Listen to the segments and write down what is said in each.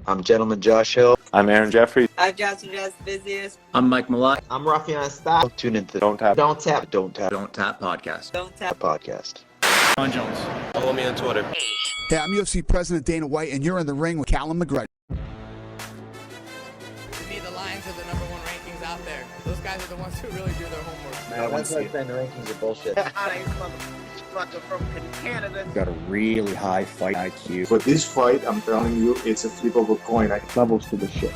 I'm Gentleman Josh Hill. I'm Aaron Jeffrey. I'm Johnson Jazz Busiest. I'm Mike Malott. I'm Raffian Stock. Tune into the Donttap Donttap Podcast. Donttap Podcast. John Jones. Follow me on Twitter. Hey, I'm UFC President Dana White, and you're in the ring with Callum McGregor. To me, the Lions are the number one rankings out there. Those guys are the ones who really do their homework. Man, that's why I'm saying the rankings are bullshit. From Canada. Got a really high fight IQ. But this fight, I'm telling you, it's a flip of a coin. Levels to the shit.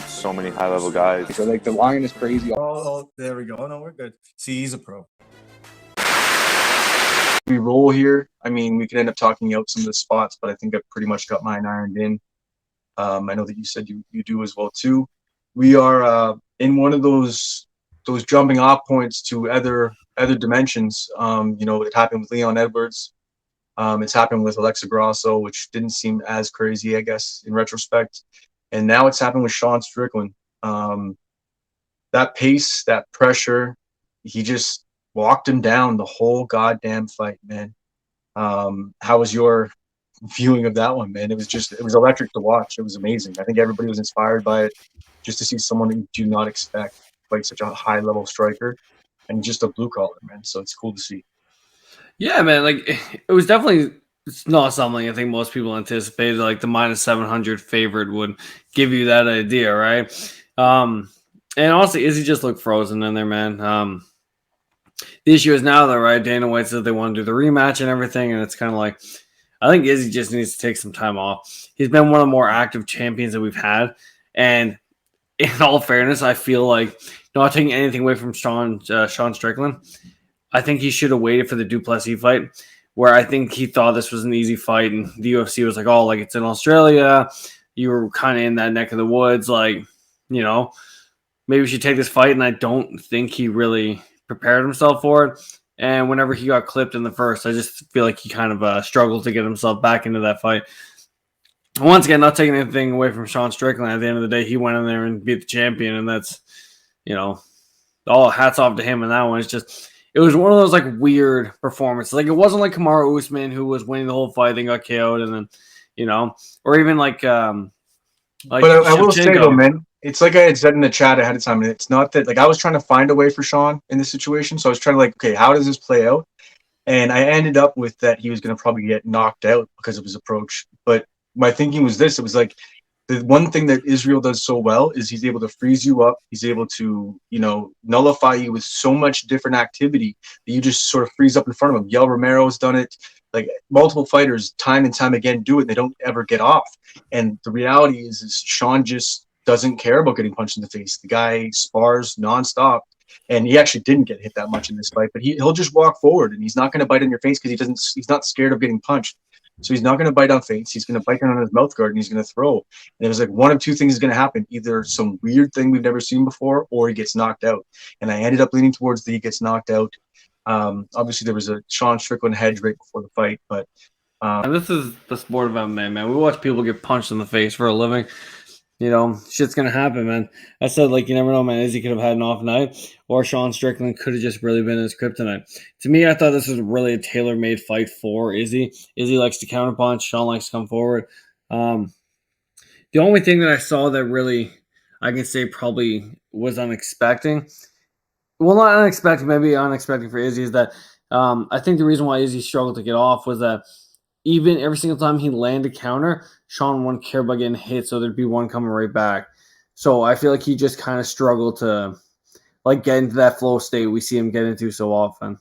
So many high-level guys. So, like, the line is crazy. Oh, there we go. Oh, no, we're good. See, he's a pro. We roll here. I mean, we could end up talking out some of the spots, but I think I've pretty much got mine ironed in. I know that you said you do as well, too. We are in one of those jumping off points to other dimensions. It happened with Leon Edwards. It's happened with Alexa Grasso, which didn't seem as crazy, I guess, in retrospect. And now it's happened with Sean Strickland. That pace, that pressure, he just walked him down the whole goddamn fight, man. How was your viewing of that one, man? It was electric to watch. It was amazing. I think everybody was inspired by it, just to see someone that you do not expect fight such a high-level striker. And just a blue collar, man. So it's cool to see. Yeah, man. Like, it was definitely not something I think most people anticipated. Like, the minus 700 favorite would give you that idea, right? And honestly, Izzy just looked frozen in there, man. The issue is now, though, right? Dana White said they want to do the rematch and everything, and it's kind of like, I think Izzy just needs to take some time off. He's been one of the more active champions that we've had, and in all fairness, I feel like, not taking anything away from Sean Strickland, I think he should have waited for the Duplessis fight, where I think he thought this was an easy fight, and the UFC was like, oh, like, it's in Australia. You were kind of in that neck of the woods. Like, maybe we should take this fight, and I don't think he really prepared himself for it. And whenever he got clipped in the first, I just feel like he kind of struggled to get himself back into that fight. Once again, not taking anything away from Sean Strickland. At the end of the day, he went in there and beat the champion, and that's, all hats off to him in that one. It was one of those like weird performances. Like, it wasn't like Kamaru Usman, who was winning the whole fight, then got KO'd, and then, or even like but I will say though, man, it's like I had said in the chat ahead of time, and it's not that, like, I was trying to find a way for Sean in this situation. So I was trying to, like, okay, how does this play out? And I ended up with that he was going to probably get knocked out because of his approach. But my thinking was this: it was like, the one thing that Israel does so well is he's able to freeze you up. He's able to, nullify you with so much different activity that you just sort of freeze up in front of him. Yael Romero's done it. Like, multiple fighters time and time again do it, and they don't ever get off. And the reality is Sean just doesn't care about getting punched in the face. The guy spars nonstop, and he actually didn't get hit that much in this fight, but he'll just walk forward, and he's not going to bite in your face because he's not scared of getting punched. So he's not going to bite on feints. He's going to bite down on his mouth guard, and he's going to throw. And it was like one of two things is going to happen: either some weird thing we've never seen before, or he gets knocked out. And I ended up leaning towards he gets knocked out. Obviously, there was a Sean Strickland hedge right before the fight, but and this is the sport of MMA, man. We watch people get punched in the face for a living. Shit's gonna happen, man. I said, like, you never know, man. Izzy could have had an off night, or Sean Strickland could have just really been his kryptonite. To me, I thought this was really a tailor-made fight for Izzy. Izzy likes to counterpunch. Sean likes to come forward. The only thing that I saw that really, I can say, probably was unexpected. Well, not unexpected, maybe unexpected for Izzy, is that I think the reason why Izzy struggled to get off was that even every single time he landed a counter, Sean wouldn't care about getting hit, so there'd be one coming right back. So I feel like he just kind of struggled to, like, get into that flow state we see him get into so often.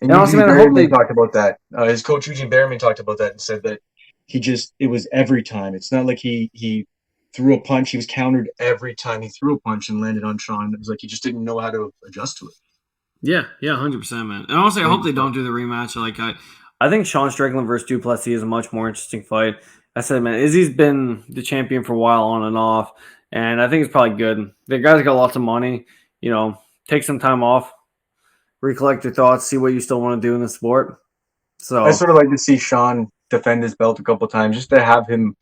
And Eugene Berriman talked about that. His coach Eugene Berriman talked about that and said that it was every time. It's not like he threw a punch. He was countered every time he threw a punch and landed on Sean. It was like he just didn't know how to adjust to it. Yeah, 100%, man. And honestly, I hope they don't do the rematch. Like, I think Sean Strickland versus Duplessis is a much more interesting fight. I said, man, Izzy's been the champion for a while on and off, and I think it's probably good. The guy's got lots of money. Take some time off, recollect your thoughts, see what you still want to do in the sport. So I sort of like to see Sean defend his belt a couple of times, just to have him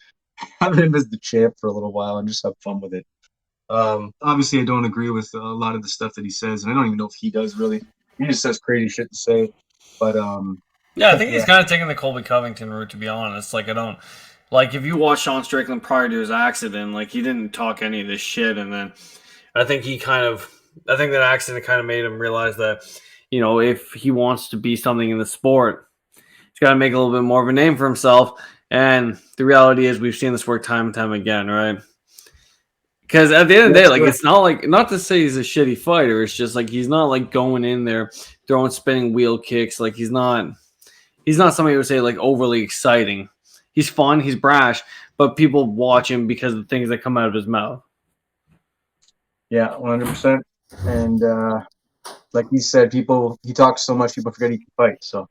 as the champ for a little while and just have fun with it. Obviously, I don't agree with a lot of the stuff that he says, and I don't even know if he does really. He just says crazy shit to say. But yeah, I think he's kind of taking the Colby Covington route, to be honest. Like, I don't Like, if you watch Sean Strickland prior to his accident, like, he didn't talk any of this shit. And then I think that accident kind of made him realize that, you know, if he wants to be something in the sport, he's got to make a little bit more of a name for himself. And the reality is we've seen this work time and time again, right? Because at the end of the day, like, it's not like, not to say he's a shitty fighter. It's just like he's not like going in there throwing spinning wheel kicks. Like, he's not somebody who would say like overly exciting. He's fun, he's brash, but people watch him because of the things that come out of his mouth. Yeah, 100%. And like he said, he talks so much, people forget he can fight. So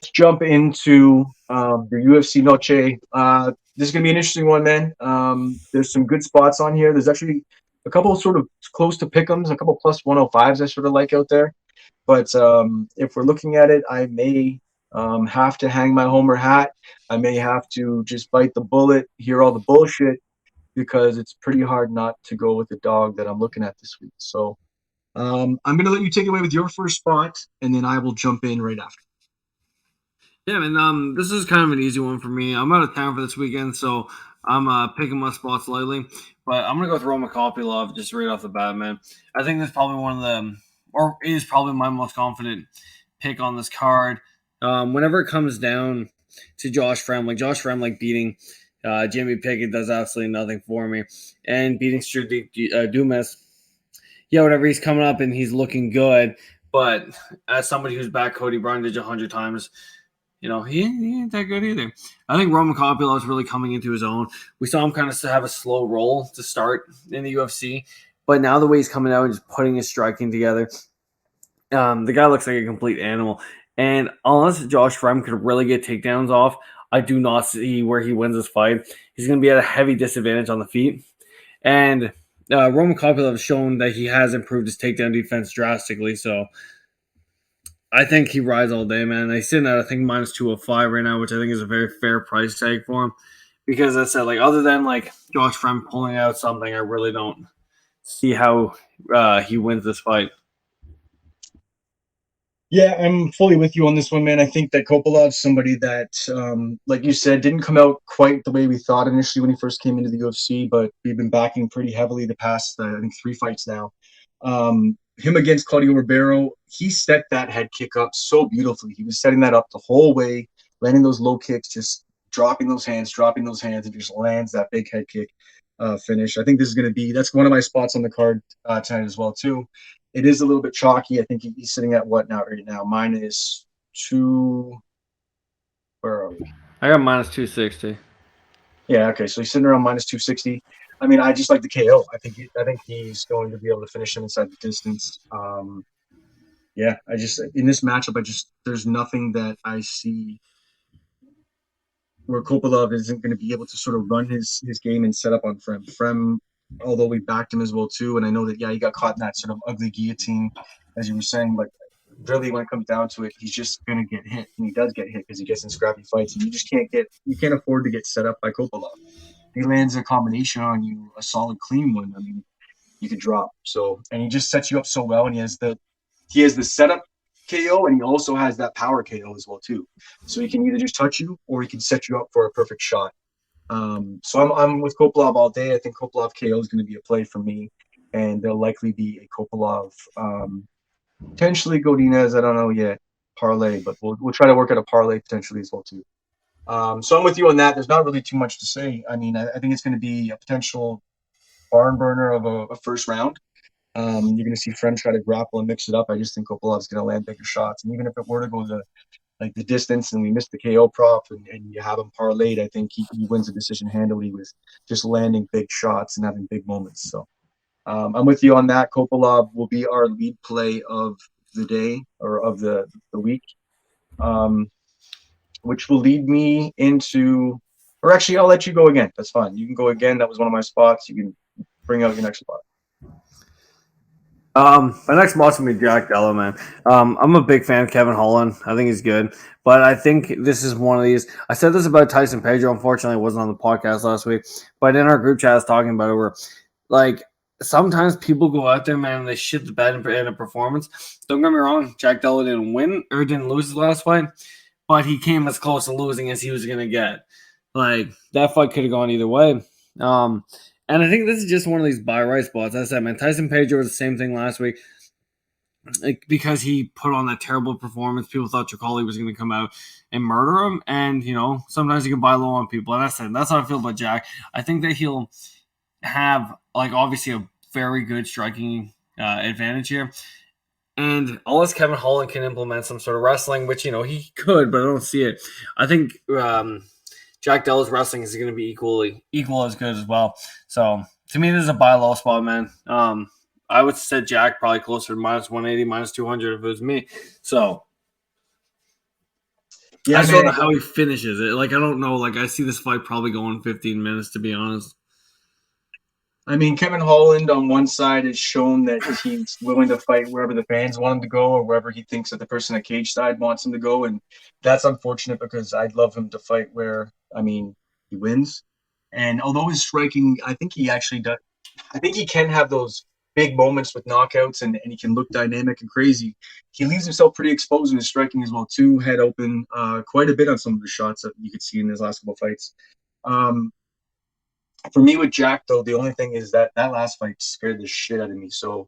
let's jump into the UFC Noche. This is going to be an interesting one, man. There's some good spots on here. There's actually a couple sort of close to pick'ems, a couple plus 105s I sort of like out there. But if we're looking at it, I may have to hang my Homer hat. I may have to just bite the bullet, hear all the bullshit, because it's pretty hard not to go with the dog that I'm looking at this week. So I'm going to let you take it away with your first spot, and then I will jump in right after. Yeah, man, this is kind of an easy one for me. I'm out of town for this weekend, so I'm picking my spots lightly. But I'm going to go with Roman Kopylov just right off the bat, man. I think that's probably is probably my most confident pick on this card. Whenever it comes down to Josh Fremlich beating Jimmy Pickett does absolutely nothing for me. And beating Dumas, yeah, whatever, he's coming up and he's looking good. But as somebody who's back Cody Brundage 100 times, you know, he ain't that good either. I think Roman Kopylov is really coming into his own. We saw him kind of have a slow roll to start in the UFC. But now the way he's coming out and just putting his striking together, the guy looks like a complete animal. And unless Josh Fremlich could really get takedowns off, I do not see where he wins this fight. He's going to be at a heavy disadvantage on the feet. And Roman Kopylov has shown that he has improved his takedown defense drastically. So I think he rides all day, man. He's sitting at, I think, minus 205 right now, which I think is a very fair price tag for him. Because I said, like, other than like Josh Fremlich pulling out something, I really don't see how he wins this fight. Yeah, I'm fully with you on this one, man. I think that Kopylov's somebody that, like you said, didn't come out quite the way we thought initially when he first came into the UFC, but we've been backing pretty heavily the past, I think, 3 fights now. Him against Claudio Ribeiro, he set that head kick up so beautifully. He was setting that up the whole way, landing those low kicks, just dropping those hands, and just lands that big head kick finish. I think this is going to be – that's one of my spots on the card tonight as well, too. It is a little bit chalky. I think he's sitting at what now right now? Minus 2 – where are we? I got minus 260. Yeah, okay. So he's sitting around minus 260. I mean, I just like the KO. I think he's going to be able to finish him inside the distance. Yeah, in this matchup, there's nothing that I see where Kopylov isn't going to be able to sort of run his game and set up on Frem. Frem, although we backed him as well too, and I know that he got caught in that sort of ugly guillotine, as you were saying, but really when it comes down to it, he's just going to get hit, and he does get hit because he gets in scrappy fights, and you can't afford to get set up by Kopylov. He lands a combination on you, a solid, clean one. I mean, you could drop. So, and he just sets you up so well, and he has the setup KO, and he also has that power KO as well too. So he can either just touch you, or he can set you up for a perfect shot. So I'm with Kopylov all day. I think Kopylov KO is going to be a play for me, and there'll likely be a Kopylov, potentially Godinez. I don't know yet, parlay, but we'll try to work out a parlay potentially as well too. So I'm with you on that. There's not really too much to say. I mean, I think it's going to be a potential barn burner of a first round. You're going to see Frem try to grapple and mix it up. I just think Kopylov's going to land bigger shots. And even if it were to go the distance and we miss the KO prop and you have him parlayed, I think he wins the decision handily with just landing big shots and having big moments. So I'm with you on that. Kopylov will be our lead play of the day or of the week. Which will lead me into, or actually, I'll let you go again. That's fine. You can go again. That was one of my spots. You can bring out your next spot. My next spot's going to be Jack Della, man. I'm a big fan of Kevin Holland. I think he's good. But I think this is one of these. I said this about Tyson Pedro. Unfortunately, I wasn't on the podcast last week. But in our group chat, I was talking about it where, like, sometimes people go out there, man, and they shit the bed in a performance. Don't get me wrong. Jack Della didn't win or didn't lose his last fight. But he came as close to losing as he was going to get. Like that fight could have gone either way. And I think this is just one of these buy right spots. As I said, man, Tyson Pedro was the same thing last week. Like, because he put on that terrible performance, people thought Tricoli was going to come out and murder him. And, sometimes you can buy low on people. And that's how I feel about Jack. I think that he'll have, obviously a very good striking advantage here. And unless Kevin Holland can implement some sort of wrestling, which, he could, but I don't see it. I think Jack Della's wrestling is going to be equal as good as well. So, to me, this is a buy low spot, man. I would set Jack probably closer to minus 180, minus 200 if it was me. So, I just don't know how he finishes it. I don't know. I see this fight probably going 15 minutes, to be honest. I mean, Kevin Holland on one side has shown that he's willing to fight wherever the fans want him to go or wherever he thinks that the person at cage side wants him to go. And that's unfortunate because I'd love him to fight where, he wins. And although his striking, I think he actually does. I think he can have those big moments with knockouts and he can look dynamic and crazy. He leaves himself pretty exposed in his striking as well, too. Head open quite a bit on some of the shots that you could see in his last couple of fights. For me with Jack, though, the only thing is that last fight scared the shit out of me. So,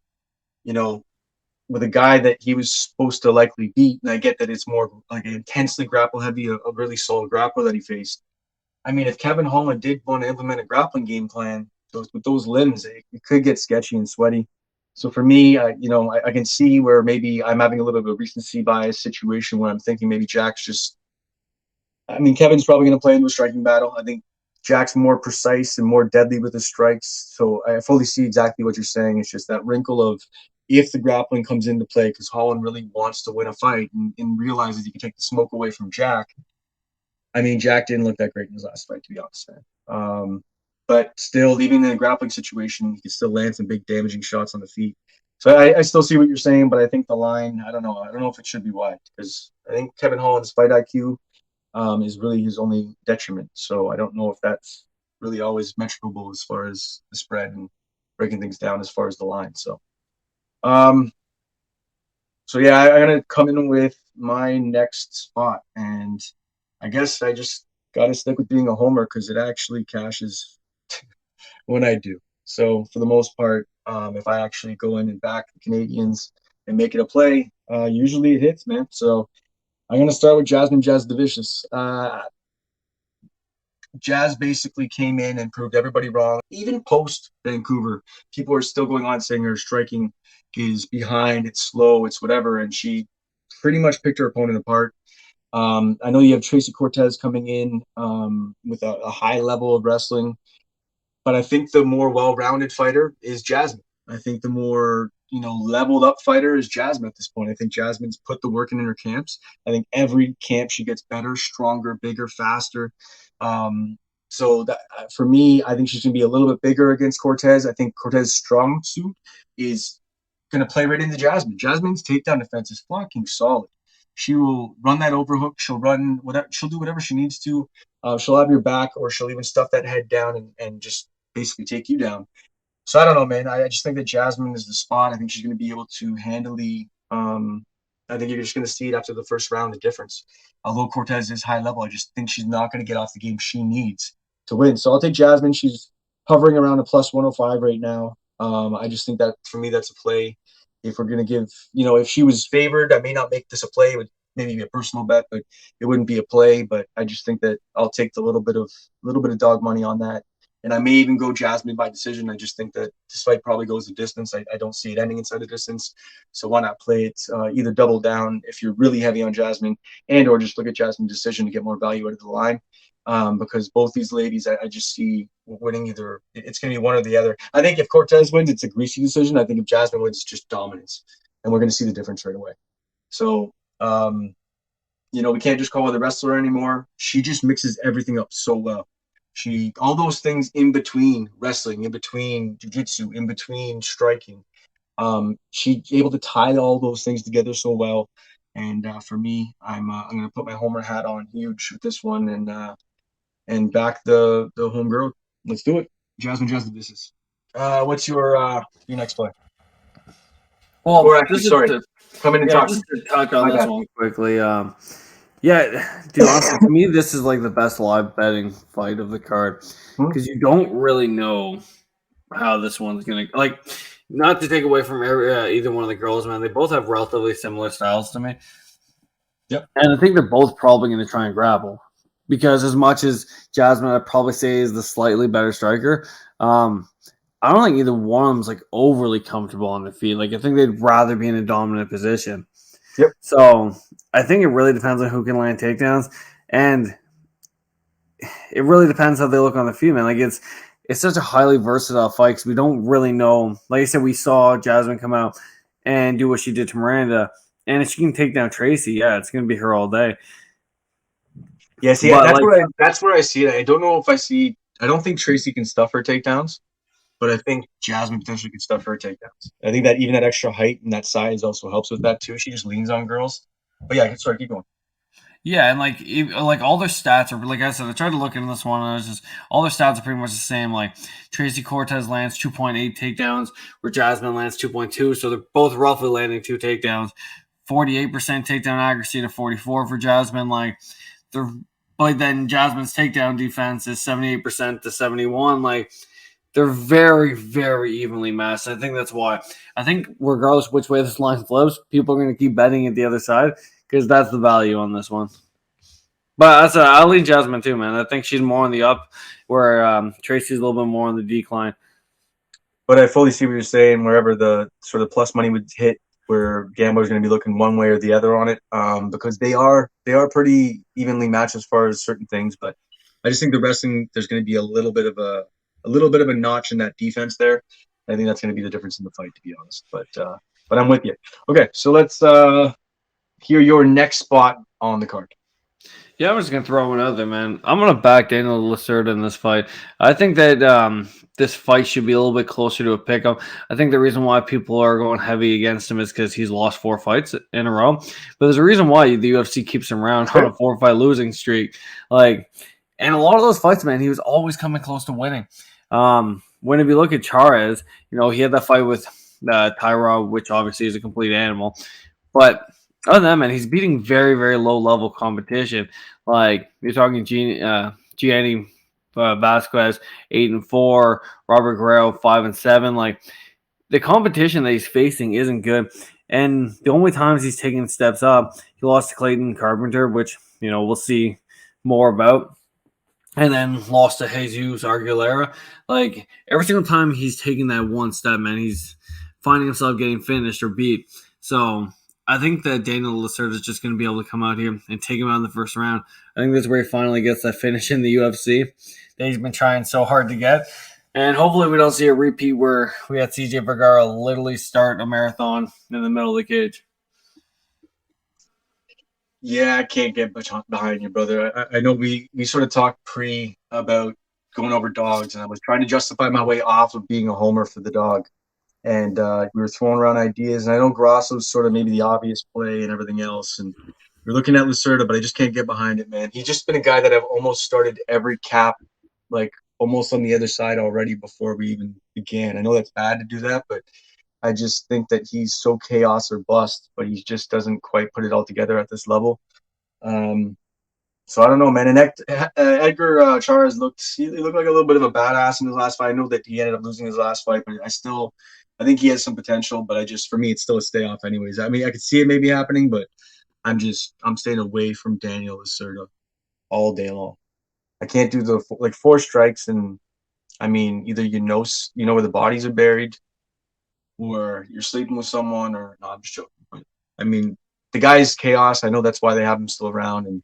with a guy that he was supposed to likely beat, and I get that it's more like an intensely grapple heavy, a really solid grappler that he faced. If Kevin Holland did want to implement a grappling game plan, with those limbs, it could get sketchy and sweaty. So for me, I can see where maybe I'm having a little bit of a recency bias situation where I'm thinking maybe Jack's just. Kevin's probably going to play into a striking battle. I think Jack's more precise and more deadly with his strikes. So I fully see exactly what you're saying. It's just that wrinkle of if the grappling comes into play, because Holland really wants to win a fight and realizes he can take the smoke away from Jack. Jack didn't look that great in his last fight, to be honest, man. But still, even in a grappling situation, he can still land some big damaging shots on the feet. So I still see what you're saying, but I think the line, I don't know. I don't know if it should be wide because I think Kevin Holland's fight IQ is really his only detriment. So I don't know if that's really always measurable as far as the spread and breaking things down as far as the line. So, I'm gonna come in with my next spot, and I guess I just gotta stick with being a homer because it actually cashes when I do. So for the most part, if I actually go in and back the Canadians and make it a play, usually it hits, man. So I'm going to start with Jasmine Jasudavicius. Jazz basically came in and proved everybody wrong. Even post Vancouver, people are still going on saying her striking is behind, it's slow, it's whatever, and she pretty much picked her opponent apart. I know you have Tracy Cortez coming in with a high level of wrestling, but I think the more well-rounded fighter is Jasmine. I think the more leveled up fighter is Jasmine at this point. I think Jasmine's put the work in her camps. I think every camp she gets better, stronger, bigger, faster. So that for me, I think she's going to be a little bit bigger against Cortez. I think Cortez's strong suit is going to play right into Jasmine. Jasmine's takedown defense is fucking solid. She will run that overhook. She'll run whatever. She'll do whatever she needs to. She'll have your back, or she'll even stuff that head down and just basically take you down. So I don't know, man. I just think that Jasmine is the spot. I think she's going to be able to handily. I think you're just going to see it after the first round, the difference. Although Cortez is high level, I just think she's not going to get off the game she needs to win. So I'll take Jasmine. She's hovering around a plus 105 right now. I just think that for me, that's a play. If we're going to give, if she was favored, I may not make this a play. It would maybe be a personal bet, but it wouldn't be a play. But I just think that I'll take the little bit of dog money on that. And I may even go Jasmine by decision. I just think that this fight probably goes the distance. I don't see it ending inside the distance. So why not play it? Either double down if you're really heavy on Jasmine or just look at Jasmine decision to get more value out of the line. Because both these ladies, I just see winning either. It's going to be one or the other. I think if Cortez wins, it's a greasy decision. I think if Jasmine wins, it's just dominance. And we're going to see the difference right away. So, we can't just call her the wrestler anymore. She just mixes everything up so well. All those things in between wrestling, in between jiu-jitsu, in between striking. She's able to tie all those things together so well. And for me, I'm going to put my homer hat on huge with this one and back the home girl. Let's do it. Jasmine Jasudavicius. What's your next play? Well, come in and talk. Just to touch on this one quickly. Yeah, dude, honestly, to me, this is like the best live betting fight of the card because you don't really know how this one's gonna like. Not to take away from either one of the girls, man. They both have relatively similar styles to me. Yep. And I think they're both probably going to try and grapple because as much as Jasmine, I'd probably say is the slightly better striker. I don't think either one of them's like overly comfortable on their feet. Like I think they'd rather be in a dominant position. Yep. So I think it really depends on who can land takedowns, and it really depends how they look on the feet, man. Like it's such a highly versatile fight because we don't really know. Like I said, we saw Jasmine come out and do what she did to Miranda, and if she can take down Tracy, yeah, it's going to be her all day. Yeah, see, that's where I see it. I don't know if I see. I don't think Tracy can stuff her takedowns, but I think Jasmine potentially could stuff her takedowns. I think that even that extra height and that size also helps with that too. She just leans on girls. But yeah, sorry, keep going. Yeah, and like all their stats are like I said. I tried to look into this one, and it's just all their stats are pretty much the same. Like Tracy Cortez lands 2.8 takedowns, where Jasmine lands 2.2. So they're both roughly landing 2 takedowns. 48% takedown accuracy to 44 for Jasmine. But then Jasmine's takedown defense is 78% to 71. Like they're very, very evenly matched. I think that's why. I think regardless which way this line flips, people are going to keep betting at the other side. Because that's the value on this one. But I'll lean Jasmine too, man. I think she's more on the up, where Tracy's a little bit more on the decline. But I fully see what you're saying. Wherever the sort of plus money would hit, where gamblers going to be looking one way or the other on it, because they are pretty evenly matched as far as certain things. But I just think the wrestling, there's going to be a little bit of a notch in that defense there. I think that's going to be the difference in the fight, to be honest. But I'm with you. Okay, so let's hear your next spot on the card. Yeah, I'm just going to throw one out there, man. I'm going to back Daniel Lacerda in this fight. I think that this fight should be a little bit closer to a pick-up. I think the reason why people are going heavy against him is because he's lost 4 fights in a row. But there's a reason why the UFC keeps him around on a 4-fight losing streak. And a lot of those fights, man, he was always coming close to winning. When if you look at Charez, he had that fight with Tyrod, which obviously is a complete animal. But other than that, man, he's beating very, very low-level competition. Like, you're talking Gianni Vasquez, 8-4, Robert Guerrero, 5-7. Like, the competition that he's facing isn't good. And the only times he's taken steps up, he lost to Clayton Carpenter, which, we'll see more about. And then lost to Jesus Aguilera. Like, every single time he's taking that one step, man, he's finding himself getting finished or beat. So I think that Daniel Lacerda is just going to be able to come out here and take him out in the first round. I think this is where he finally gets that finish in the UFC that he's been trying so hard to get. And hopefully we don't see a repeat where we had CJ Vergara literally start a marathon in the middle of the cage. Yeah, I can't get much behind you, brother. I know we sort of talked about going over dogs, and I was trying to justify my way off of being a homer for the dog. And we were throwing around ideas, and I know Grasso's sort of maybe the obvious play and everything else. And we're looking at Lacerda, but I just can't get behind it, man. He's just been a guy that I've almost started every cap, like almost on the other side already before we even began. I know that's bad to do that, but I just think that he's so chaos or bust, but he just doesn't quite put it all together at this level. So I don't know, man. And Edgar Charez looked like a little bit of a badass in his last fight. I know that he ended up losing his last fight, but I think he has some potential. But for me, it's still a stay off anyways. I mean, I could see it maybe happening, but I'm staying away from Daniel Lacerda all day long. I can't do the 4 strikes, and I mean, either you know where the bodies are buried, or you're sleeping with someone, or no, I'm just joking. But I mean, the guy's chaos. I know that's why they have him still around, and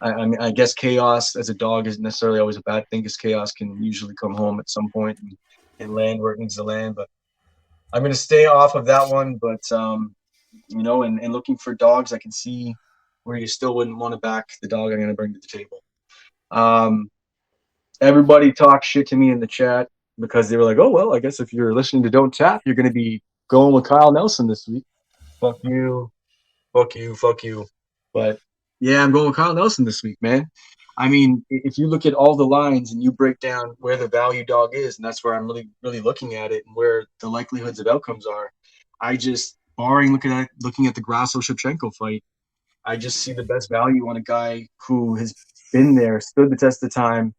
I mean, I guess chaos as a dog isn't necessarily always a bad thing, because chaos can usually come home at some point and land where it needs to land. But I'm going to stay off of that one. But and looking for dogs, I can see where you still wouldn't want to back the dog I'm going to bring to the table. Everybody talked shit to me in the chat because they were like, "Oh well, I guess if you're listening to Don't Tap, you're going to be going with Kyle Nelson this week." Fuck you. But yeah, I'm going with Kyle Nelson this week, man. I mean, if you look at all the lines and you break down where the value dog is, and that's where I'm really, really looking at it and where the likelihoods of outcomes are, barring looking at the Grasso-Shevchenko fight, I just see the best value on a guy who has been there, stood the test of time.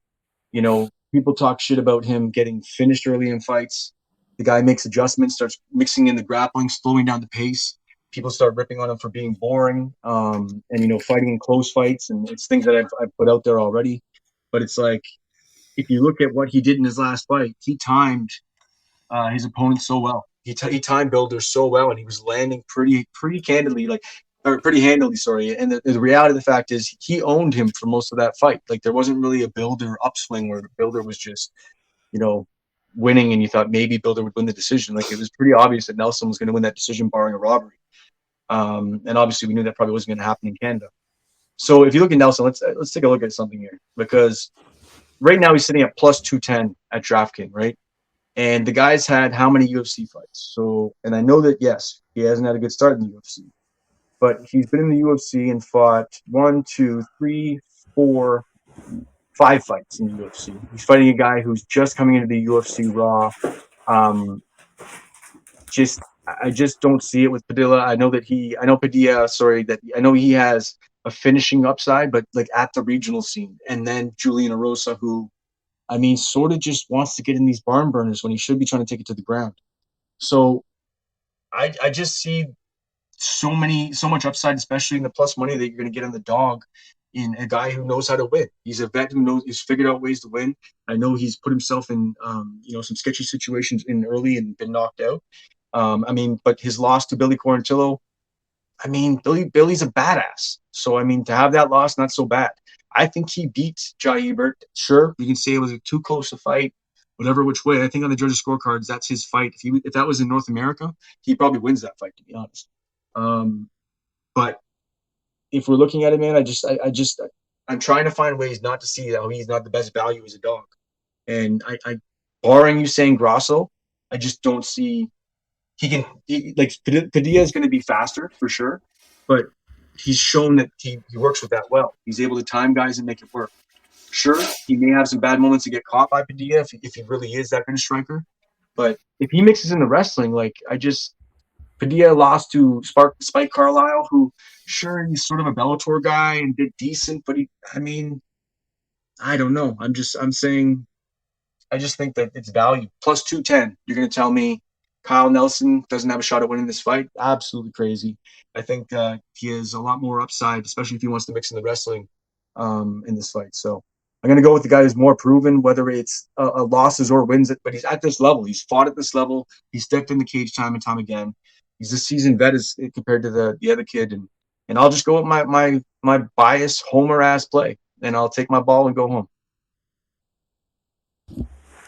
You know, people talk shit about him getting finished early in fights. The guy makes adjustments, starts mixing in the grappling, slowing down the pace. People start ripping on him for being boring, and fighting in close fights, and it's things that I've put out there already. But it's like, if you look at what he did in his last fight, he timed his opponent so well. He timed Builder so well, and he was landing pretty candidly, pretty handily. Sorry. And the reality of the fact is, he owned him for most of that fight. Like, there wasn't really a Builder upswing where Builder was just, winning, and you thought maybe Builder would win the decision. Like, it was pretty obvious that Nelson was going to win that decision, barring a robbery. And obviously, we knew that probably wasn't going to happen in Canada. So if you look at Nelson, let's take a look at something here, because right now he's sitting at plus 210 at DraftKings, right? And the guy's had how many UFC fights? So, and I know that, yes, he hasn't had a good start in the UFC, but he's been in the UFC and fought 5 fights in the UFC. He's fighting a guy who's just coming into the UFC raw. I just don't see it with Padilla. I know he has a finishing upside, but like at the regional scene. And then Julian Erosa, who, sort of just wants to get in these barn burners when he should be trying to take it to the ground. So I just see so much upside, especially in the plus money that you're going to get on the dog, in a guy who knows how to win. He's a vet he's figured out ways to win. I know he's put himself in, some sketchy situations in early and been knocked out. But his loss to Billy Quarantillo, Billy's a badass. So, to have that loss, not so bad. I think he beat Jai Ebert. Sure, you can say it was too close to fight, whatever which way. I think on the judges' scorecards, that's his fight. If that was in North America, he probably wins that fight, to be honest. But if we're looking at it, man, I'm trying to find ways not to see that he's not the best value as a dog. And I barring you saying Grasso, I just don't see Padilla is going to be faster for sure, but he's shown that he works with that well. He's able to time guys and make it work. Sure, he may have some bad moments to get caught by Padilla if he really is that kind of striker. But if he mixes in the wrestling, Padilla lost to Spike Carlisle, who, sure, he's sort of a Bellator guy and did decent, but I don't know. I'm saying, I just think that it's value. Plus 210. You're going to tell me Kyle Nelson doesn't have a shot at winning this fight? Absolutely crazy. I think he has a lot more upside, especially if he wants to mix in the wrestling in this fight. So I'm going to go with the guy who's more proven, whether it's a losses or wins it, but he's at this level. He's fought at this level. He's stepped in the cage time and time again. He's a seasoned vet compared to the other kid. And I'll just go with my bias homer-ass play, and I'll take my ball and go home.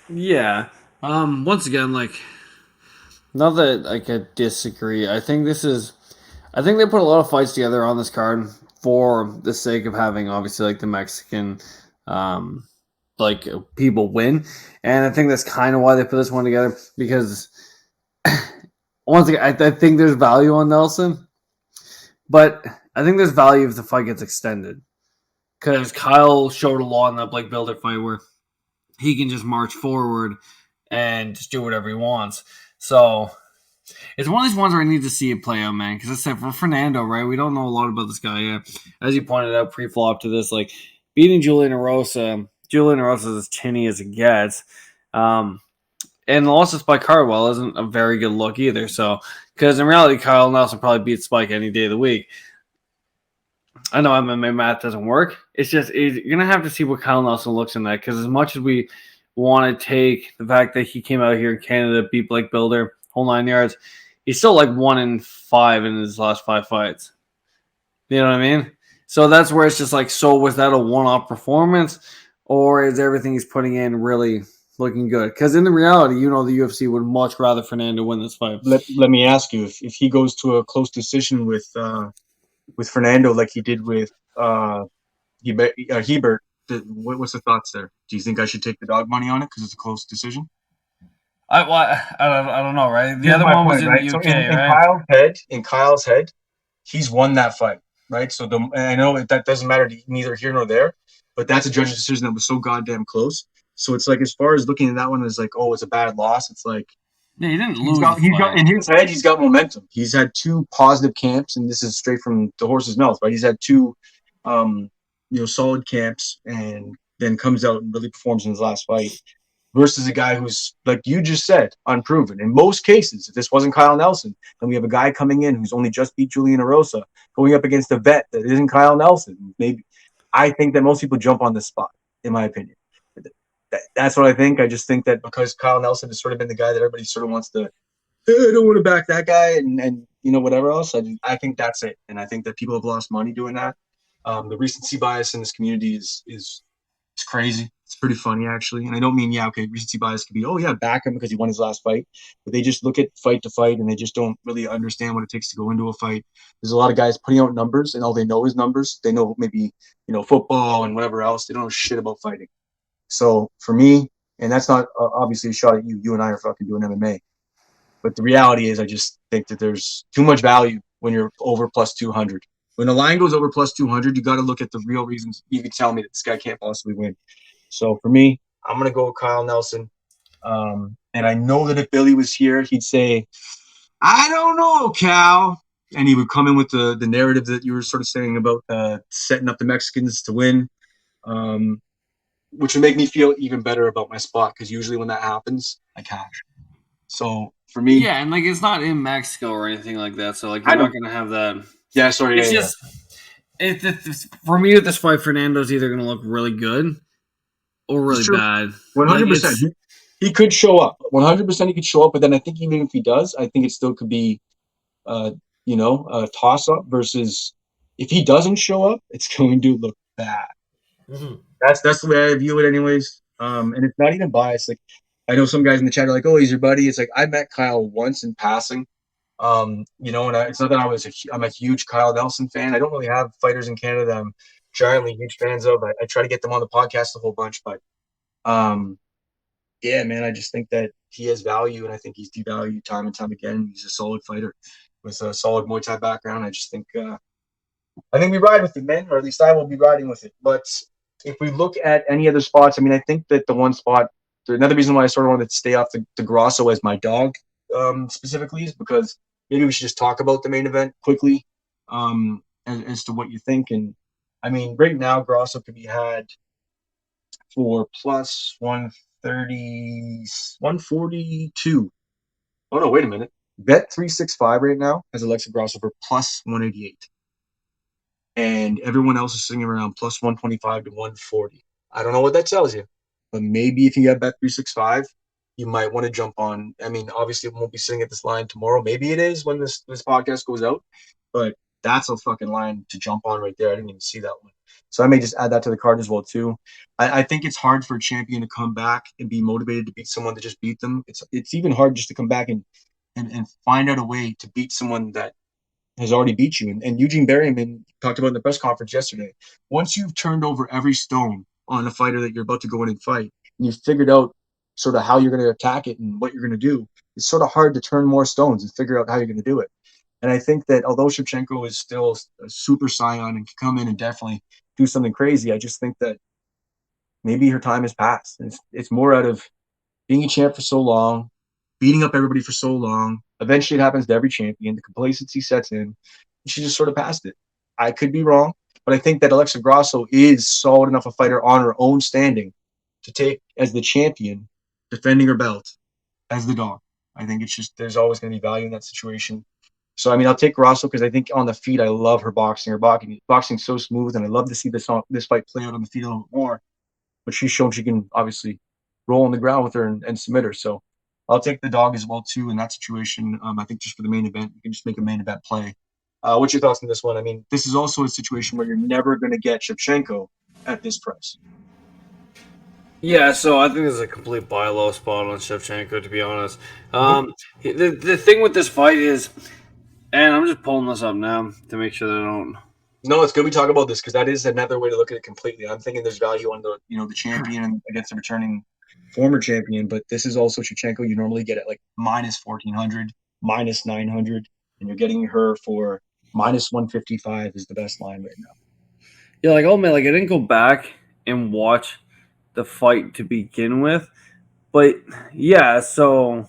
Yeah. Once again, not that I could disagree. I think they put a lot of fights together on this card for the sake of having, obviously, the Mexican, people win. And I think that's kind of why they put this one together, because once again, I think there's value on Nelson, but I think there's value if the fight gets extended, because Kyle showed a lot in that Blake Builder fight where he can just march forward and just do whatever he wants. So it's one of these ones where I need to see it play out, man. Because I said, for Fernando, right, we don't know a lot about this guy yet. As you pointed out, pre-flop to this, beating Julian Erosa is as chinny as it gets. And the loss of Spike Cardwell isn't a very good look either. So, because in reality, Kyle Nelson probably beats Spike any day of the week. I know MMA math doesn't work. It's just, you're going to have to see what Kyle Nelson looks in that. Because as much as we want to take the fact that he came out here in Canada, beat Blake Builder, whole 9 yards, he's still 1-5 in his last 5 fights. You know what I mean? So that's where it's just so was that a one-off performance, or is everything he's putting in really looking good? Because in the reality, the UFC would much rather Fernando win this fight. Let me ask you, if he goes to a close decision with Fernando like he did with Hebert, what's the thoughts there? Do you think I should take the dog money on it because it's a close decision? I don't know, right? The other one was in the UK, right? In Kyle's head, he's won that fight, right? So I know that doesn't matter to neither here nor there, but that's a judge's decision that was so goddamn close. So it's as far as looking at that one as it's a bad loss, it's Yeah, he didn't lose. He's got in his head. He's got momentum. He's had 2 positive camps, and this is straight from the horse's mouth, right? He's had 2, solid camps, and then comes out and really performs in his last fight. Versus a guy who's, like you just said, unproven. In most cases, if this wasn't Kyle Nelson, then we have a guy coming in who's only just beat Julian Erosa, going up against a vet that isn't Kyle Nelson. Maybe I think that most people jump on this spot, in my opinion. That's what I think. I just think that because Kyle Nelson has sort of been the guy that everybody sort of wants to, I don't want to back that guy, and whatever else. I think that's it, and I think that people have lost money doing that. The recency bias in this community is crazy. It's pretty funny, actually. And I don't mean, recency bias could be, back him because he won his last fight. But they just look at fight to fight, and they just don't really understand what it takes to go into a fight. There's a lot of guys putting out numbers, and all they know is numbers. They know maybe, football and whatever else. They don't know shit about fighting. So for me, and that's not obviously a shot at you. You and I are fucking doing MMA. But the reality is I just think that there's too much value when you're over plus 200. When the line goes over plus 200, you got to look at the real reasons. You can tell me that this guy can't possibly win. So for me, I'm going to go with Kyle Nelson. And I know that if Billy was here, he'd say, I don't know, Cal. And he would come in with the narrative that you were sort of saying about setting up the Mexicans to win, which would make me feel even better about my spot because usually when that happens, I cash. So for me, yeah, and it's not in Mexico or anything like that, so you're not going to have that. Yeah, sorry. It's just for me with this fight, Fernando's either going to look really good or really bad. 100%. He could show up. 100% he could show up, but then I think even if he does, I think it still could be, a toss-up versus if he doesn't show up, it's going to look bad. Mm-hmm. That's the way I view it anyways. And it's not even biased. I know some guys in the chat are like, oh, he's your buddy. It's I met Kyle once in passing. And it's not that I'm a huge Kyle Nelson fan. I don't really have fighters in Canada that I'm giantly huge fans of. I try to get them on the podcast a whole bunch, but yeah, man, I just think that he has value, and I think he's devalued time and time again. He's a solid fighter with a solid Muay Thai background. I just think we ride with it, man, or at least I will be riding with it. But if we look at any other spots, I think that the one spot, another reason why I sort of wanted to stay off the Grosso as my dog specifically is because maybe we should just talk about the main event quickly as to what you think. And right now, Grosso could be had for plus 130, 142. Oh, no, wait a minute. Bet 365 right now has Alexa Grosso for plus 188. And everyone else is sitting around plus 125 to 140. I don't know what that tells you. But maybe if you get bet 365, you might want to jump on. Obviously, it won't be sitting at this line tomorrow. Maybe it is when this podcast goes out. But that's a fucking line to jump on right there. I didn't even see that one. So I may just add that to the card as well, too. I think it's hard for a champion to come back and be motivated to beat someone that just beat them. It's even hard just to come back and find out a way to beat someone that has already beat you. And Eugene Berryman talked about in the press conference yesterday. Once you've turned over every stone on a fighter that you're about to go in and fight, and you've figured out sort of how you're going to attack it and what you're going to do, it's sort of hard to turn more stones and figure out how you're going to do it. And I think that although Shevchenko is still a super scion and can come in and definitely do something crazy, I just think that maybe her time has passed. It's more out of being a champ for so long, beating up everybody for so long. Eventually it happens to every champion. The complacency sets in. And she just sort of passed it. I could be wrong, but I think that Alexa Grosso is solid enough a fighter on her own standing to take as the champion, defending her belt, as the dog. I think it's just there's always going to be value in that situation. So, I'll take Grosso because I think on the feet, I love her boxing. Her boxing's so smooth, and I love to see this fight play out on the feet a little bit more. But she's shown she can obviously roll on the ground with her and submit her. So I'll take the dog as well, too, in that situation. I think just for the main event, you can just make a main event play. What's your thoughts on this one? This is also a situation where you're never going to get Shevchenko at this price. Yeah, so I think there's a complete buy low spot on Shevchenko, to be honest. The thing with this fight is, and I'm just pulling this up now to make sure that I don't. No, it's good we talk about this because that is another way to look at it completely. I'm thinking there's value on the champion against the returning former champion, but this is also Shevchenko. You normally get it minus 1,400, minus 900, and you're getting her for minus 155 is the best line right now. Yeah, I didn't go back and watch the fight to begin with, but yeah, so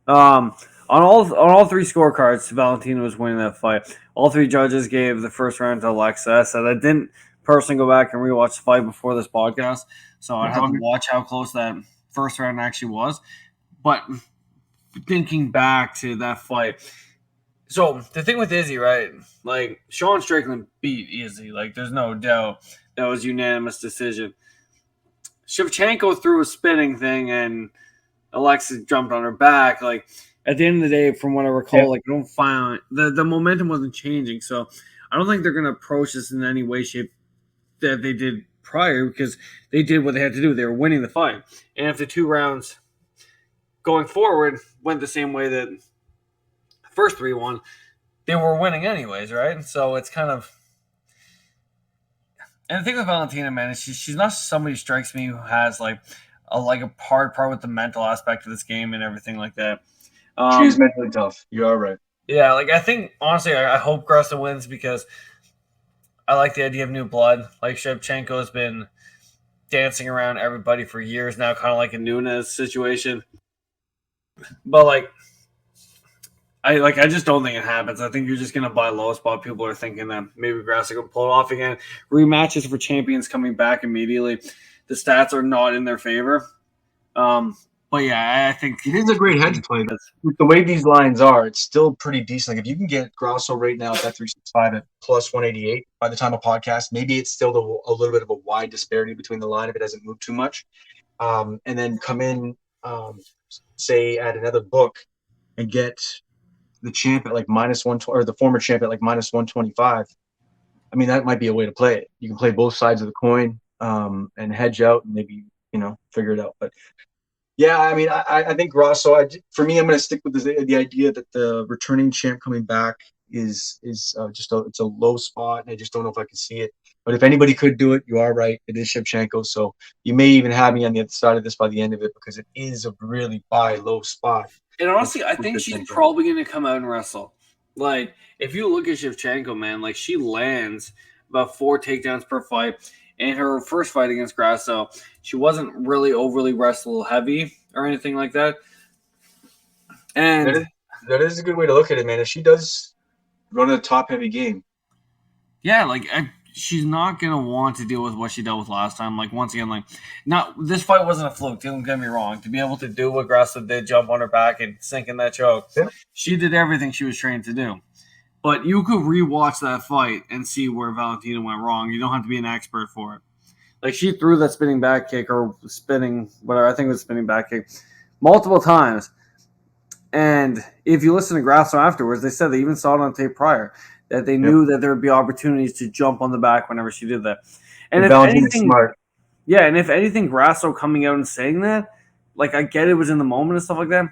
On all three scorecards, Valentina was winning that fight. All three judges gave the first round to Alexa. I said I didn't personally go back and rewatch the fight before this podcast, so I had to watch how close that first round actually was. But thinking back to that fight, so the thing with Izzy, right? Like Sean Strickland beat Izzy, like there's no doubt that was unanimous decision. Shevchenko threw a spinning thing and Alexa jumped on her back. Like at the end of the day, from what I recall, like I don't find the momentum wasn't changing. So I don't think they're gonna approach this in any way, shape that they did prior because they did what they had to do. They were winning the fight. And if the 2 rounds going forward went the same way that first 3 won, they were winning anyways, right? So it's kind of. And the thing with Valentina, man, is she's not somebody who strikes me who has like a hard part with the mental aspect of this game and everything like that. She's mentally tough. You are right. Yeah, like I think honestly, I hope Grossa wins because I like the idea of new blood. Like Shevchenko has been dancing around everybody for years now, kind of like a Nunes situation. But I just don't think it happens. I think you're just gonna buy low spot. People are thinking that maybe Grasso can pull it off again. Rematches for champions coming back immediately. The stats are not in their favor. But yeah, I think it is a great hedge play. With the way these lines are, it's still pretty decent. Like if you can get Grasso right now at that 365 at plus 188 by the time of podcast, maybe it's still a little bit of a wide disparity between the line if it doesn't move too much. And then come in, say at another book and get the champ at like minus 120 or the former champ at like minus 125. I mean, that might be a way to play it. You can play both sides of the coin and hedge out and maybe, figure it out. But yeah, I mean, I think Grasso, for me, I'm going to stick with the idea that the returning champ coming back is just it's a low spot, and I just don't know if I can see it. But if anybody could do it, you are right. It is Shevchenko, so you may even have me on the other side of this by the end of it because it is a really buy low spot. And honestly, I think she's probably going to come out and wrestle. Like, if you look at Shevchenko, man, like she lands about 4 takedowns per fight. In her first fight against Grasso, she wasn't really overly wrestle heavy or anything like that. And that is a good way to look at it, man. If she does run a top heavy game. Yeah, like she's not going to want to deal with what she dealt with last time. Like, once again, this fight wasn't a fluke. Don't get me wrong. To be able to do what Grasso did, jump on her back and sink in that choke, she did everything she was trained to do. But you could rewatch that fight and see where Valentina went wrong. You don't have to be an expert for it. Like, she threw that spinning back kick or spinning, whatever, I think it was spinning back kick, multiple times. And if you listen to Grasso afterwards, they said they even saw it on tape prior, that they knew that there would be opportunities to jump on the back whenever she did that. And if anything, smart. Yeah, and if anything, Grasso coming out and saying that, like, I get it was in the moment and stuff like that,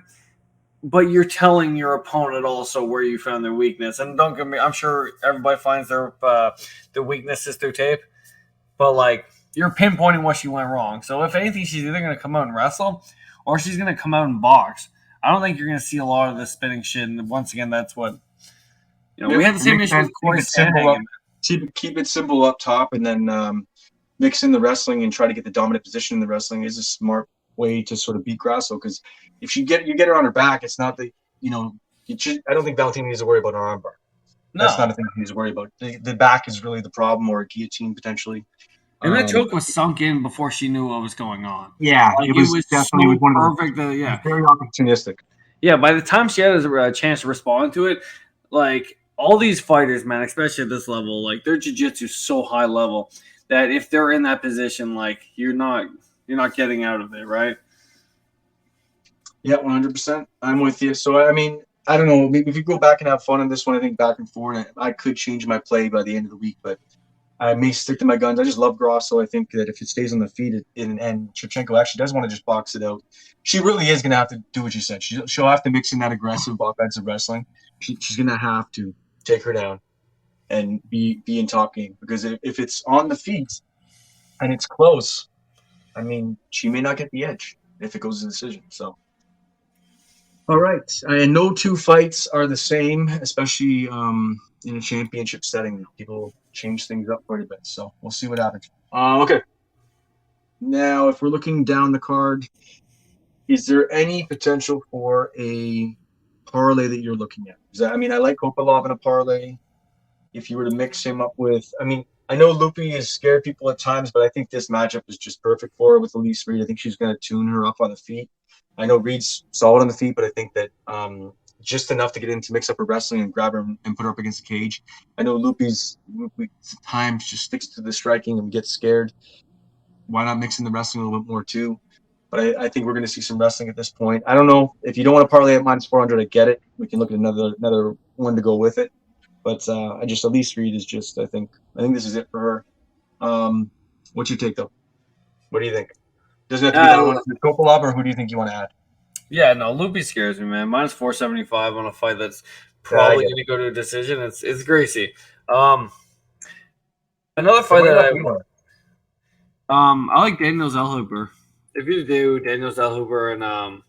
but you're telling your opponent also where you found their weakness. And don't get me, I'm sure everybody finds their weaknesses through tape, but like you're pinpointing what she went wrong. So if anything, she's either going to come out and wrestle or she's going to come out and box. I don't think you're going to see a lot of this spinning shit. And once again, that's what we had the same issue with Corey Sandhagen. Keep it simple up top, and then mix in the wrestling and try to get the dominant position in the wrestling is a smart way to sort of beat Grasso, because if you get her on her back, it's not that I don't think Valentina needs to worry about her armbar. No. That's not a thing he needs to worry about. The back is really the problem, or a guillotine potentially. And that choke was sunk in before she knew what was going on. Yeah, it was definitely so perfect. Very opportunistic. Yeah, by the time she had a chance to respond to it, like all these fighters, man, especially at this level, like their jiu-jitsu is so high level that if they're in that position, like you're not getting out of it, right? Yeah, 100%. I'm with you. So, I mean, I don't know. Maybe if you go back and have fun on this one, I think back and forth, I could change my play by the end of the week, but I may stick to my guns. I just love Grasso. I think that if it stays on the feet and Shevchenko actually does want to just box it out, she really is going to have to do what you said. She'll have to mix in that aggressive offensive wrestling. She's going to have to take her down and be in top game, because if it's on the feet and it's close, I mean, she may not get the edge if it goes to decision. So, all right. And no two fights are the same, especially in a championship setting. People change things up quite a bit. So we'll see what happens. Okay. Now, if we're looking down the card, Is there any potential for a parlay that you're looking at? I like Kopylov in a parlay. If you were to mix him up with, I know Loopy has scared people at times, but I think this matchup is just perfect for her with Elise Reed. I think she's going to tune her up on the feet. I know Reed's solid on the feet, but I think that just enough to get in to mix up her wrestling and grab her and put her up against the cage. I know Loopy at times just sticks to the striking and gets scared. Why not mix in the wrestling a little bit more too? But I think we're going to see some wrestling at this point. I don't know if you don't want to parlay at -400. I get it. We can look at another one to go with it. But Elise Reed is just. I think this is it for her. What's your take though? What do you think? Doesn't have to be that one for Kopylov, or who do you think you want to add? Yeah, no, Loopy scares me, man. -475 on a fight that's probably going to go to a decision. It's Gracie. Another fight that I like Daniel Zellhuber. If you do Daniel Zellhuber and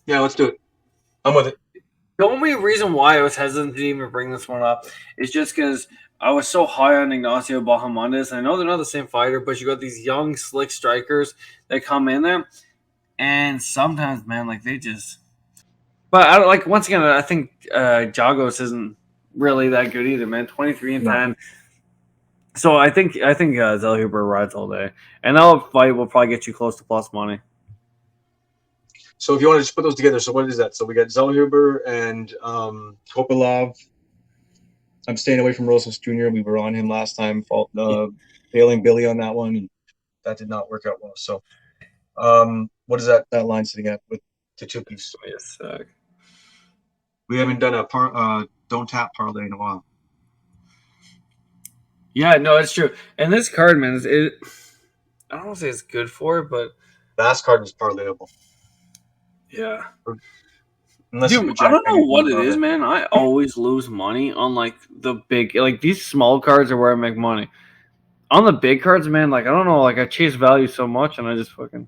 yeah, let's do it. I'm with it. The only reason why I was hesitant to even bring this one up is just because I was so high on Ignacio Bahamondes. I know they're not the same fighter, but you got these young, slick strikers that come in there, and sometimes, man, like they just. But I like once again, I think Jagos isn't really that good either, man. 23-10. So I think Zellhuber rides all day, and that fight will probably get you close to plus money. So if you want to just put those together, so what is that? So we got Zellhuber and Kopylov. I'm staying away from Rosas Jr. We were on him last time, failing Billy on that one, and that did not work out well. So what is that line sitting at with the two piece? Yes, we haven't done a Donttap parlay in a while. Yeah, no, it's true. And this card, man, I don't want to say it's good for it, but last card is parlayable. Yeah. Dude, I don't know what it is, man. I always lose money on like the big, like these small cards are where I make money. On the big cards, man, like I don't know, like I chase value so much and I just fucking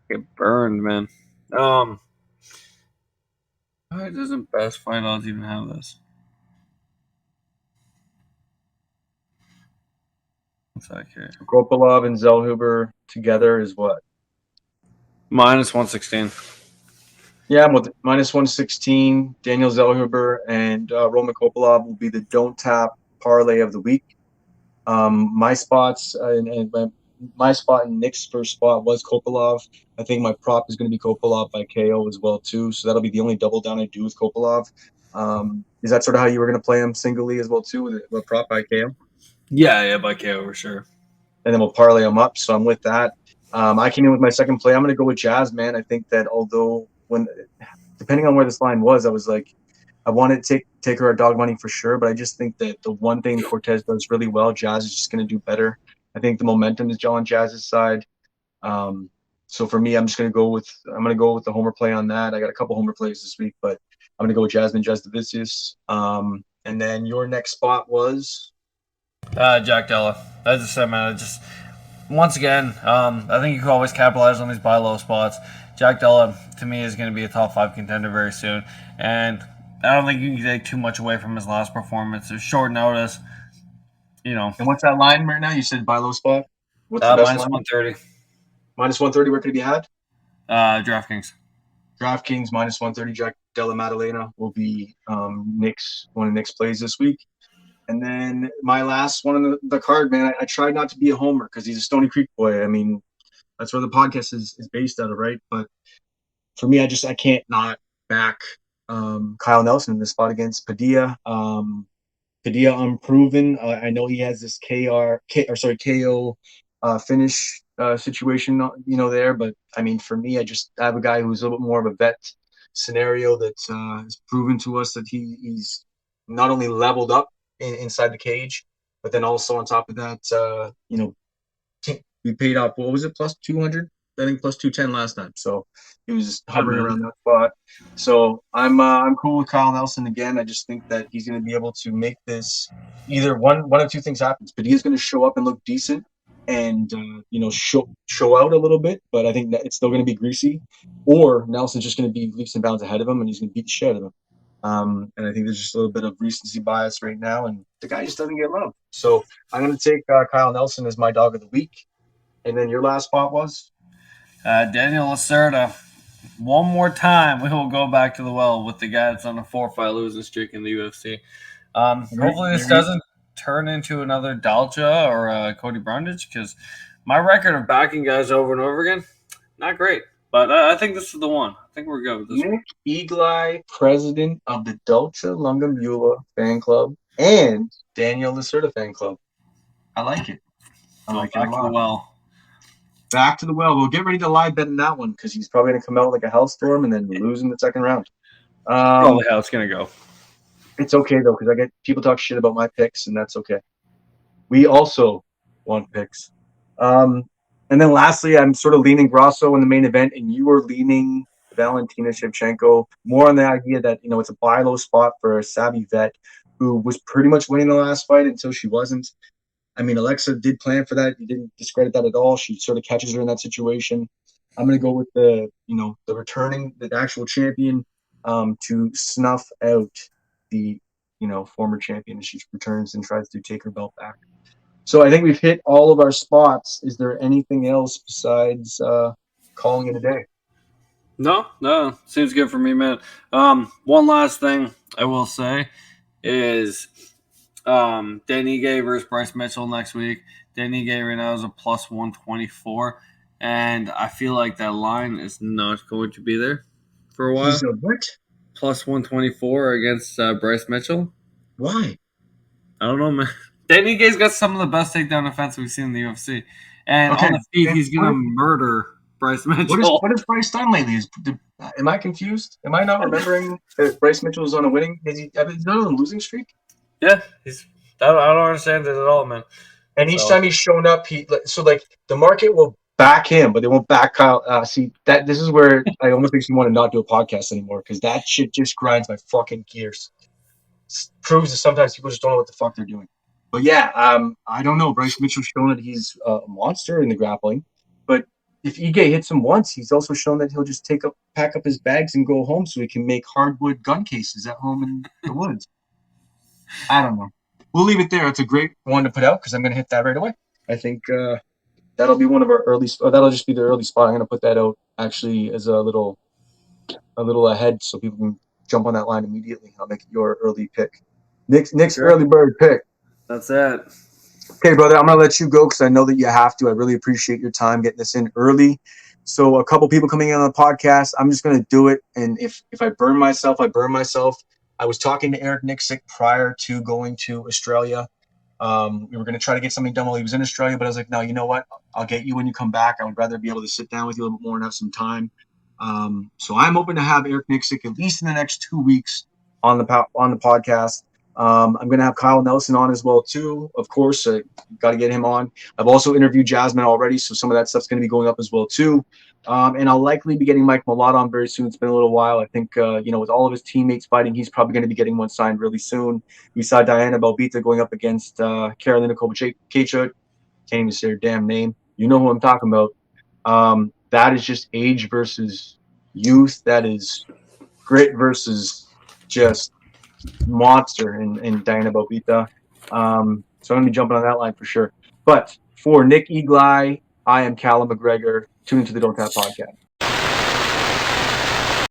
get burned, man. Why doesn't Best Fight Odds even have this? What's that here? Kopylov and Zellhuber together is what? -116. Yeah, I'm with it. -116. Daniel Zellhuber and Roman Kopylov will be the Donttap parlay of the week. My spots and my spot and Nick's first spot was Kopylov. I think my prop is going to be Kopylov by KO as well too. So that'll be the only double down I do with Kopylov. Is that sort of how you were going to play him singly as well too with a prop by KO? Yeah, by KO for sure. And then we'll parlay them up. So I'm with that. I came in with my second play. I'm going to go with Jazz, man. I think that although depending on where this line was, I was like, I wanted to take her at dog money for sure, but I just think that the one thing Cortez does really well, Jazz is just going to do better. I think the momentum is on Jazz's side. So for me, I'm going to go with the homer play on that. I got a couple homer plays this week, but I'm going to go with Jasmine Jasdavicius. And then your next spot was Jack Della. As I said, man, once again, I think you can always capitalize on these buy low spots. Jack Della, to me, is going to be a top 5 contender very soon. And I don't think you can take too much away from his last performance. It's short notice, you know. And what's that line right now? You said buy low spot? What's the best line? -130. -130, where could it be had? DraftKings. DraftKings -130. Jack Della Maddalena will be one of Nick's plays this week. And then my last one on the card, man, I tried not to be a homer because he's a Stony Creek boy. I mean, that's where the podcast is based out of, right? But for me, I can't not back Kyle Nelson in this spot against Padilla. Padilla unproven. I know he has this KO finish situation, there. But I mean, for me, I have a guy who's a little bit more of a vet scenario that has proven to us that he's not only leveled up inside the cage, but then also on top of that, we paid off, what was it, plus 200? I think plus 210 last time. So he was just hovering around that spot. So I'm cool with Kyle Nelson again. I just think that he's going to be able to make this either one of two things happens. But he's going to show up and look decent and show out a little bit, but I think that it's still going to be greasy. Or Nelson's just going to be leaps and bounds ahead of him, and he's going to beat the shit out of him. And I think there's just a little bit of recency bias right now, and the guy just doesn't get love. So I'm going to take Kyle Nelson as my dog of the week. And then your last spot was? Daniel Lacerda. one more time, we will go back to the well with the guy that's on a 4-fight losing streak in the UFC. Hopefully this doesn't turn into another Dalcha or Cody Brundage, because my record of backing guys over and over again, not great. But I think this is the one. I think we're good with this one. Nick Eagle, president of the Dolce Lungamula fan club and Daniel Lacerda fan club. I like it. I like it a Back to the lot. well. Back to the well. We'll get ready to live bet in that one because he's probably going to come out like a hellstorm and then lose in the second round. Probably how it's going to go. It's okay, though, because I get people talk shit about my picks, and that's okay. We also want picks. And then lastly, I'm sort of leaning Grasso in the main event, and you are leaning Valentina Shevchenko more on the idea that, it's a buy low spot for a savvy vet who was pretty much winning the last fight until she wasn't. I mean, Alexa did plan for that. You didn't discredit that at all. She sort of catches her in that situation. I'm going to go with the actual champion to snuff out the, former champion as she returns and tries to take her belt back. So I think we've hit all of our spots. Is there anything else besides calling it a day? No, seems good for me, man. One last thing I will say is Dan Ige versus Bryce Mitchell next week. Dan Ige right now is a plus 124, and I feel like that line is not going to be there for a while. He's a what? Plus 124 against Bryce Mitchell. Why? I don't know, man. Dan Ige's got some of the best takedown defense we've seen in the UFC. And on the feet, he's going to murder Bryce Mitchell. What has Bryce done lately? Am I confused? Am I not remembering that Bryce Mitchell is on a winning? Is he not on a losing streak? Yeah, I don't understand it at all, man. And each time he's shown up, the market will back him, but they won't back Kyle. This is where I almost makes me want to not do a podcast anymore because that shit just grinds my fucking gears. Proves that sometimes people just don't know what the fuck they're doing. But yeah, I don't know. Bryce Mitchell's shown that he's a monster in the grappling, but if Ige hits him once, he's also shown that he'll just pack up his bags and go home so he can make hardwood gun cases at home in the woods. I don't know. We'll leave it there. It's a great one to put out because I'm going to hit that right away. I think that'll be one of our early. That'll just be the early spot. I'm going to put that out actually as a little ahead so people can jump on that line immediately. I'll make your early pick. Nick's early bird pick. That's it. Okay, brother, I'm going to let you go because I know that you have to. I really appreciate your time getting this in early. So a couple people coming in on the podcast, I'm just going to do it. And if I burn myself, I burn myself. I was talking to Eric Nixick prior to going to Australia. We were going to try to get something done while he was in Australia, but I was like, no, you know what? I'll get you when you come back. I would rather be able to sit down with you a little bit more and have some time. So I'm hoping to have Eric Nixick at least in the next 2 weeks on the podcast. I'm going to have Kyle Nelson on as well, too. Of course, got to get him on. I've also interviewed Jasmine already, so some of that stuff's going to be going up as well, too. And I'll likely be getting Mike Malott on very soon. It's been a little while. I think, with all of his teammates fighting, he's probably going to be getting one signed really soon. We saw Diana Belbita going up against Karolina Kowalkiewicz. Can't even say her damn name. You know who I'm talking about. That is just age versus youth. That is grit versus just monster in Diana Belbita. So I'm going to be jumping on that line for sure. But for Nick Eagle, I am Callum McGregor. Tune into the Donttap Podcast.